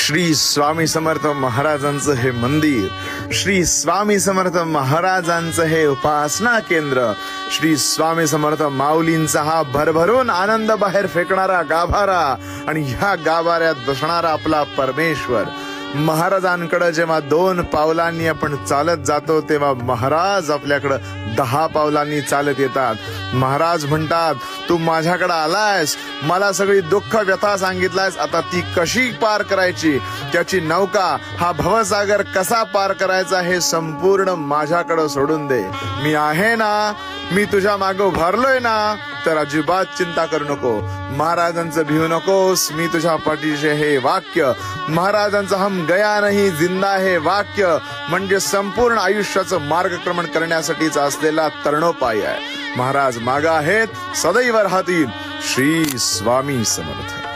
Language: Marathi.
श्री स्वामी समर्थ महाराजांचं हे मंदिर, श्री स्वामी समर्थ महाराजांचं हे उपासना केंद्र, श्री स्वामी समर्थ माऊलींचा हा भरभरून आनंद बाहेर फेकणारा गाभारा आणि ह्या गाभाऱ्यात बसणारा आपला परमेश्वर. महाराजांकडे जेव्हा 2 पावलांनी आपण चालत जातो तेव्हा महाराज आपल्याकडे 10 पावलांनी चालत येतात. महाराज म्हणतात, तू माझ्याकडे आलायस, मला सगळी दुःख व्यथा सांगितलायस, आता ती कशी पार करायची, त्याची नौका, हा भवसागर कसा पार करायचा हे संपूर्ण माझ्याकडे सोडून दे. मी आहे ना, मी तुझ्या मागे उभारलोय ना, तर अजिबात चिंता करू नको. महाराजांचं भिवू नकोस, मी तुझ्या पाठीशी. हे वाक्य महाराजांचं हम गया नाही जिंदा हे वाक्य म्हणजे संपूर्ण आयुष्याचं मार्गक्रमण करण्यासाठीचा असलेला तरणोपाय आहे. महाराज मागे आहेत, सदैव राहतील. श्री स्वामी समर्थ.